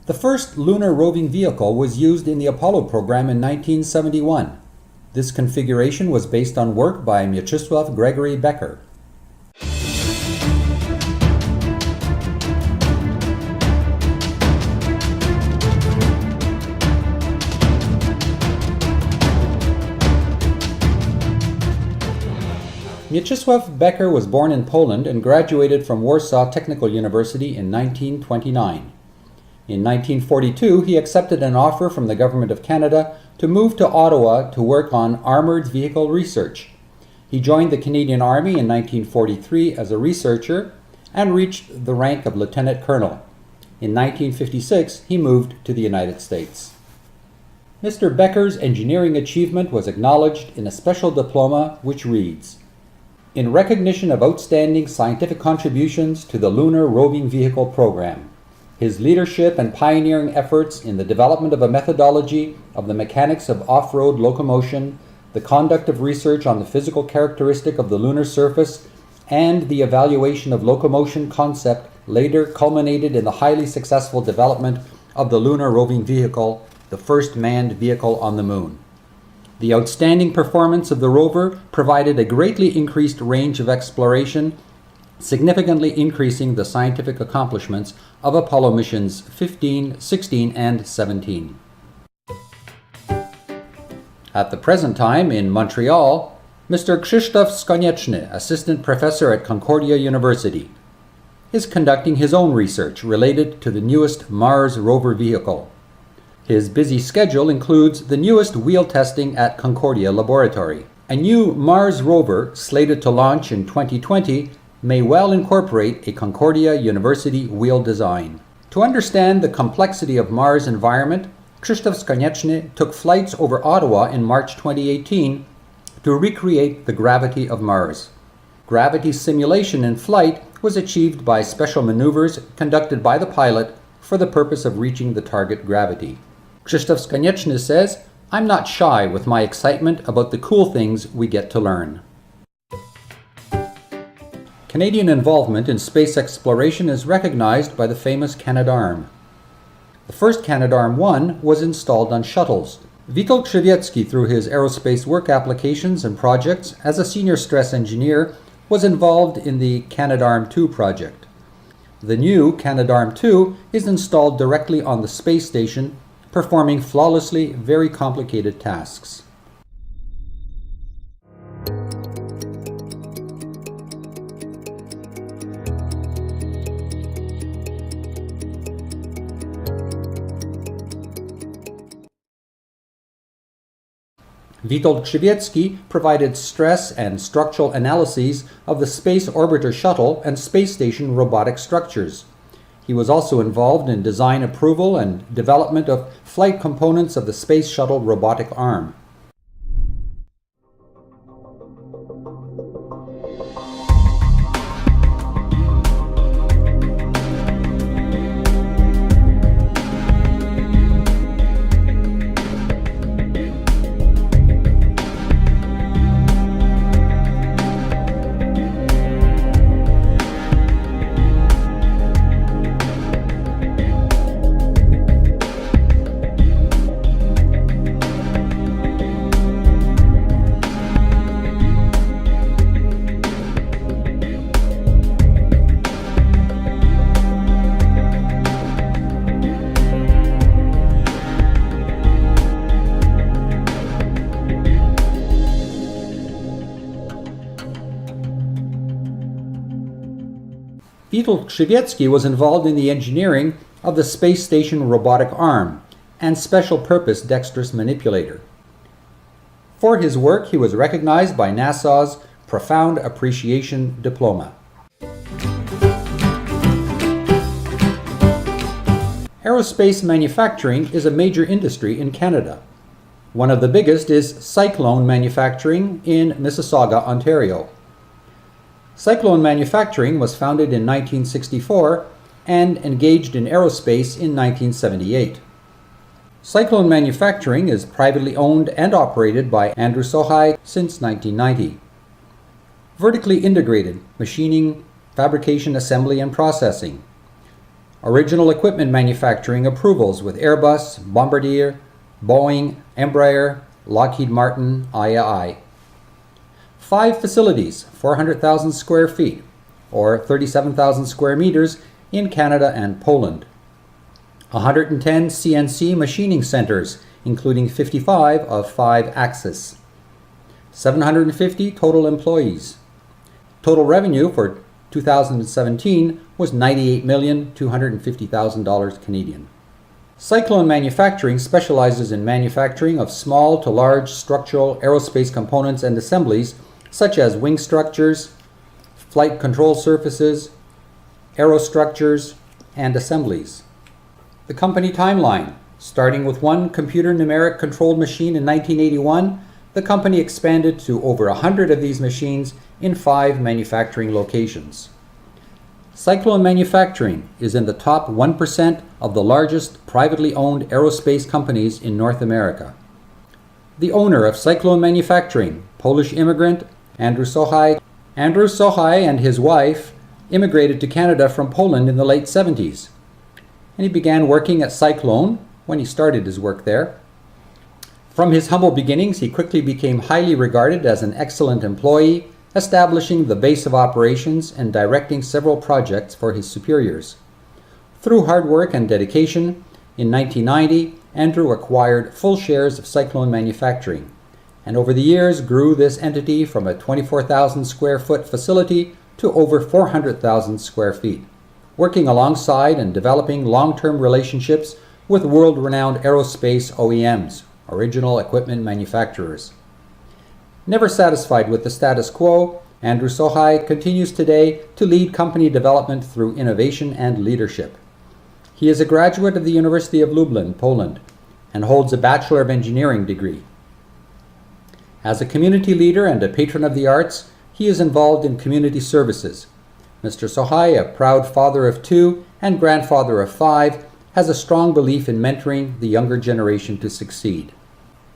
The first lunar roving vehicle was used in the Apollo program in 1971. This configuration was based on work by Mieczysław Gregory Becker. Mieczysław Becker was born in Poland and graduated from Warsaw Technical University in 1929. In 1942, he accepted an offer from the Government of Canada to move to Ottawa to work on armored vehicle research. He joined the Canadian Army in 1943 as a researcher and reached the rank of Lieutenant Colonel. In 1956, he moved to the United States. Mr. Becker's engineering achievement was acknowledged in a special diploma which reads, "In recognition of outstanding scientific contributions to the Lunar Roving Vehicle Program, his leadership and pioneering efforts in the development of a methodology of the mechanics of off-road locomotion, the conduct of research on the physical characteristic of the lunar surface, and the evaluation of locomotion concept later culminated in the highly successful development of the lunar roving vehicle, the first manned vehicle on the moon. The outstanding performance of the rover provided a greatly increased range of exploration, significantly increasing the scientific accomplishments of Apollo missions 15, 16, and 17. At the present time in Montreal, Mr. Krzysztof Konieczny, assistant professor at Concordia University, is conducting his own research related to the newest Mars rover vehicle. His busy schedule includes the newest wheel testing at Concordia Laboratory. A new Mars rover, slated to launch in 2020, may well incorporate a Concordia University wheel design. To understand the complexity of Mars' environment, Krzysztof Konieczny took flights over Ottawa in March 2018 to recreate the gravity of Mars. Gravity simulation in flight was achieved by special maneuvers conducted by the pilot for the purpose of reaching the target gravity. Krzysztof Konieczny says, "I'm not shy with my excitement about the cool things we get to learn." Canadian involvement in space exploration is recognized by the famous Canadarm. The first Canadarm-1 was installed on shuttles. Witold Gajewski, through his aerospace work applications and projects as a senior stress engineer, was involved in the Canadarm-2 project. The new Canadarm-2 is installed directly on the space station, performing flawlessly very complicated tasks. Witold Gajewski provided stress and structural analyses of the Space Orbiter Shuttle and space station robotic structures. He was also involved in design approval and development of flight components of the Space Shuttle robotic arm. Witold Gajewski was involved in the engineering of the space station robotic arm and special purpose dexterous manipulator. For his work, he was recognized by NASA's Profound Appreciation Diploma. Aerospace manufacturing is a major industry in Canada. One of the biggest is Cyclone manufacturing in Mississauga, Ontario. Cyclone Manufacturing was founded in 1964 and engaged in aerospace in 1978. Cyclone Manufacturing is privately owned and operated by Andrew Sohai since 1990. Vertically integrated machining, fabrication, assembly, and processing. Original equipment manufacturing approvals with Airbus, Bombardier, Boeing, Embraer, Lockheed Martin, IAI. 5 facilities, 400,000 square feet, or 37,000 square meters in Canada and Poland. 110 CNC machining centers, including 55 of 5-axis. 750 total employees. Total revenue for 2017 was $98,250,000 Canadian. Cyclone Manufacturing specializes in manufacturing of small to large structural aerospace components and assemblies such as wing structures, flight control surfaces, aerostructures, and assemblies. The company timeline. Starting with one computer numeric controlled machine in 1981, the company expanded to over 100 of these machines in 5 manufacturing locations. Cyclone Manufacturing is in the top 1% of the largest privately owned aerospace companies in North America. The owner of Cyclone Manufacturing, Polish immigrant Andrew Sochaj and his wife immigrated to Canada from Poland in the late 70s. And he began working at Cyclone when he started his work there. From his humble beginnings, he quickly became highly regarded as an excellent employee, establishing the base of operations and directing several projects for his superiors. Through hard work and dedication, in 1990, Andrew acquired full shares of Cyclone Manufacturing, and over the years grew this entity from a 24,000 square foot facility to over 400,000 square feet, working alongside and developing long-term relationships with world-renowned aerospace OEMs, original equipment manufacturers. Never satisfied with the status quo, Andrew Sochaj continues today to lead company development through innovation and leadership. He is a graduate of the University of Lublin, Poland, and holds a Bachelor of Engineering degree. As a community leader and a patron of the arts, he is involved in community services. Mr. Sochaj, a proud father of 2 and grandfather of 5, has a strong belief in mentoring the younger generation to succeed.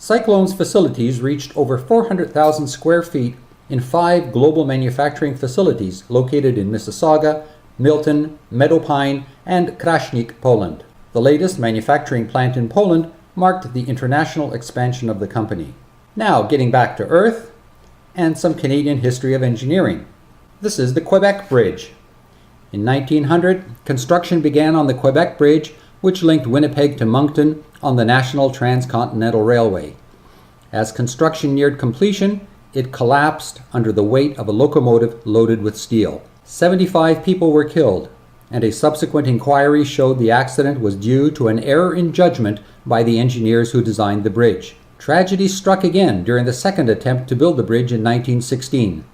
Cyclone's facilities reached over 400,000 square feet in 5 global manufacturing facilities located in Mississauga, Milton, Meadowpine, and Krasnik, Poland. The latest manufacturing plant in Poland marked the international expansion of the company. Now, getting back to Earth, and some Canadian history of engineering. This is the Quebec Bridge. In 1900, construction began on the Quebec Bridge, which linked Winnipeg to Moncton on the National Transcontinental Railway. As construction neared completion, it collapsed under the weight of a locomotive loaded with steel. 75 people were killed, and a subsequent inquiry showed the accident was due to an error in judgment by the engineers who designed the bridge. Tragedy struck again during the second attempt to build the bridge in 1916.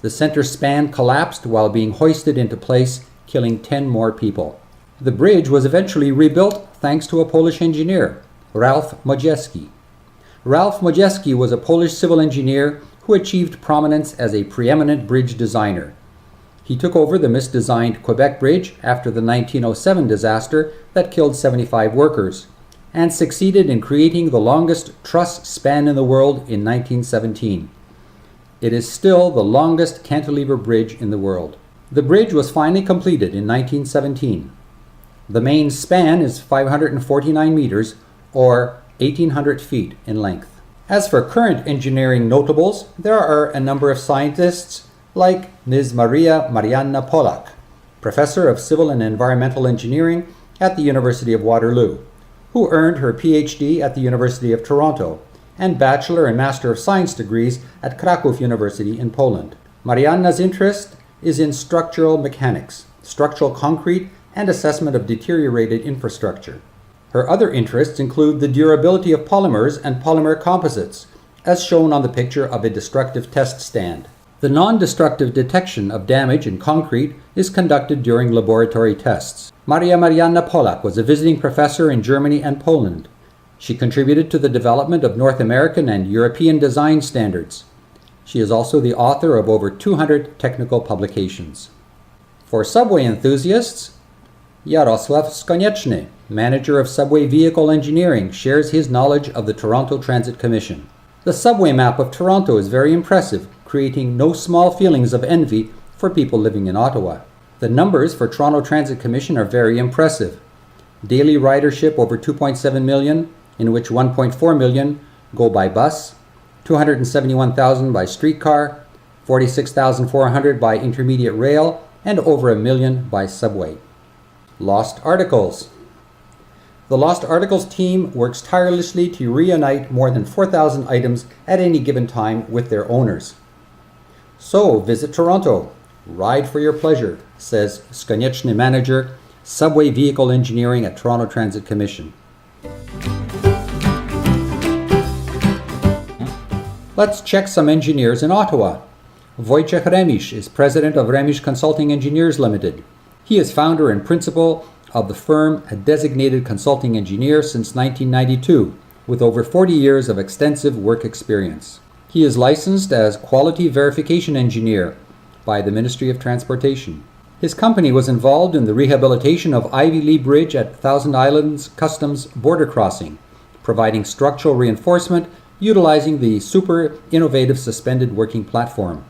The center span collapsed while being hoisted into place, killing 10 more people. The bridge was eventually rebuilt thanks to a Polish engineer, Ralph Majeski. Ralph Majeski was a Polish civil engineer who achieved prominence as a preeminent bridge designer. He took over the misdesigned Quebec Bridge after the 1907 disaster that killed 75 workers, and succeeded in creating the longest truss span in the world in 1917. It is still the longest cantilever bridge in the world. The bridge was finally completed in 1917. The main span is 549 meters, or 1,800 feet in length. As for current engineering notables, there are a number of scientists like Ms. Maria Marianna Polak, Professor of Civil and Environmental Engineering at the University of Waterloo, who earned her PhD at the University of Toronto and Bachelor and Master of Science degrees at Kraków University in Poland. Marianna's interest is in structural mechanics, structural concrete, and assessment of deteriorated infrastructure. Her other interests include the durability of polymers and polymer composites, as shown on the picture of a destructive test stand. The non-destructive detection of damage in concrete is conducted during laboratory tests. Maria Marianna Polak was a visiting professor in Germany and Poland. She contributed to the development of North American and European design standards. She is also the author of over 200 technical publications. For subway enthusiasts, Jarosław Skonieczny, manager of subway vehicle engineering, shares his knowledge of the Toronto Transit Commission. The subway map of Toronto is very impressive, creating no small feelings of envy for people living in Ottawa. The numbers for Toronto Transit Commission are very impressive. Daily ridership over 2.7 million, in which 1.4 million go by bus, 271,000 by streetcar, 46,400 by intermediate rail, and over 1 million by subway. Lost articles. The Lost Articles team works tirelessly to reunite more than 4,000 items at any given time with their owners. So visit Toronto. Ride for your pleasure, says Skonieczny manager, Subway Vehicle Engineering at Toronto Transit Commission. Let's check some engineers in Ottawa. Wojciech Remisz is president of Remisz Consulting Engineers Limited. He is founder and principal of the firm, a designated consulting engineer since 1992, with over 40 years of extensive work experience. He is licensed as Quality Verification Engineer by the Ministry of Transportation. His company was involved in the rehabilitation of Ivy Lee Bridge at Thousand Islands Customs border crossing, providing structural reinforcement utilizing the super innovative suspended working platform.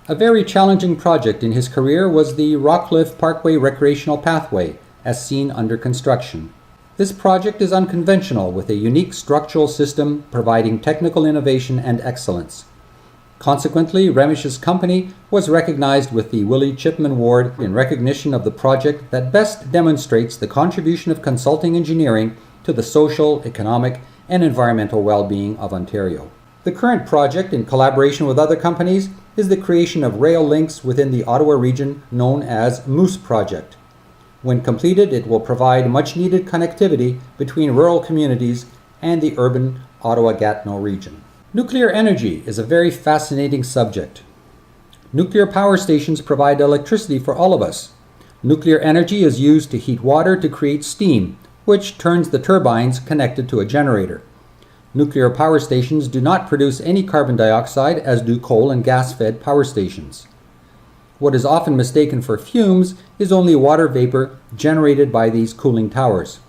A very challenging project in his career was the Rockcliffe Parkway Recreational Pathway, as seen under construction. This project is unconventional, with a unique structural system providing technical innovation and excellence. Consequently, Remish's company was recognized with the Willie Chipman Award in recognition of the project that best demonstrates the contribution of consulting engineering to the social, economic, and environmental well-being of Ontario. The current project, in collaboration with other companies, is the creation of rail links within the Ottawa region known as Moose Project. When completed, it will provide much-needed connectivity between rural communities and the urban Ottawa-Gatineau region. Nuclear energy is a very fascinating subject. Nuclear power stations provide electricity for all of us. Nuclear energy is used to heat water to create steam, which turns the turbines connected to a generator. Nuclear power stations do not produce any carbon dioxide, as do coal and gas-fed power stations. What is often mistaken for fumes is only water vapor generated by these cooling towers.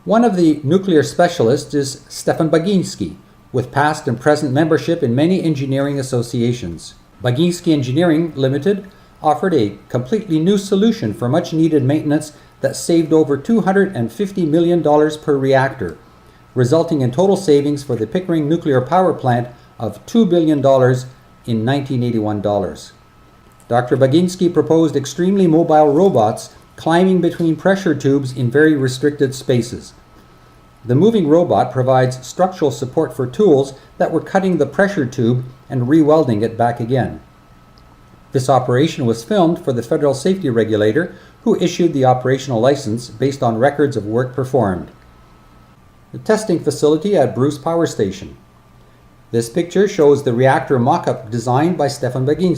One of the nuclear specialists is Stefan Bogdan, with past and present membership in many engineering associations. Bogdan Engineering Limited offered a completely new solution for much-needed maintenance that saved over $250 million per reactor, resulting in total savings for the Pickering Nuclear Power Plant of $2 billion in 1981 dollars. Dr. Bogdan proposed extremely mobile robots climbing between pressure tubes in very restricted spaces. The moving robot provides structural support for tools that were cutting the pressure tube and re-welding it back again. This operation was filmed for the Federal Safety Regulator, who issued the operational license based on records of work performed. The testing facility at Bruce Power Station. This picture shows the reactor mock-up designed by Stefan Bogdan.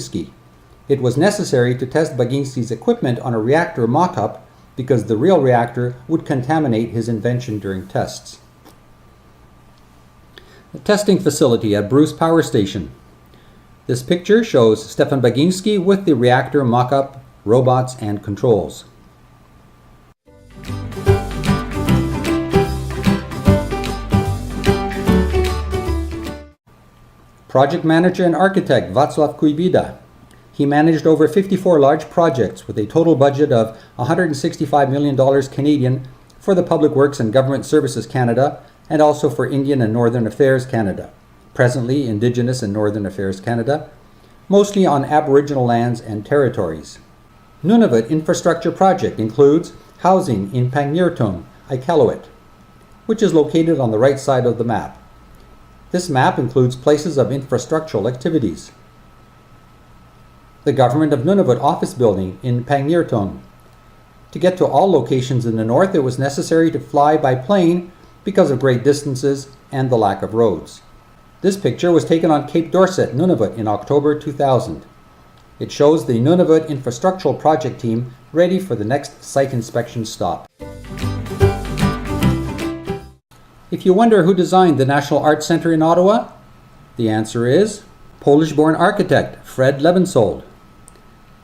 It was necessary to test Bogdan's equipment on a reactor mock-up because the real reactor would contaminate his invention during tests. The testing facility at Bruce Power Station. This picture shows Stefan Bogdan with the reactor mock-up, robots, and controls. Project manager and architect Václav Kujbida. He managed over 54 large projects with a total budget of $165 million Canadian for the Public Works and Government Services Canada and also for Indian and Northern Affairs Canada, presently Indigenous and Northern Affairs Canada, mostly on Aboriginal lands and territories. Nunavut Infrastructure Project includes housing in Pangnirtung, Iqaluit, which is located on the right side of the map. This map includes places of infrastructural activities. The Government of Nunavut office building in Pangnirtung. To get to all locations in the north, it was necessary to fly by plane because of great distances and the lack of roads. This picture was taken on Cape Dorset, Nunavut in October 2000. It shows the Nunavut Infrastructural Project team ready for the next site inspection stop. If you wonder who designed the National Arts Centre in Ottawa, the answer is Polish-born architect Fred Levensold.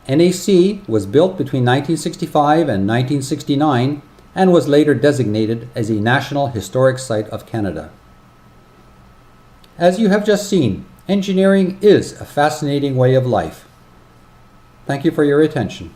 NAC was built between 1965 and 1969 and was later designated as a National Historic Site of Canada. As you have just seen, engineering is a fascinating way of life. Thank you for your attention.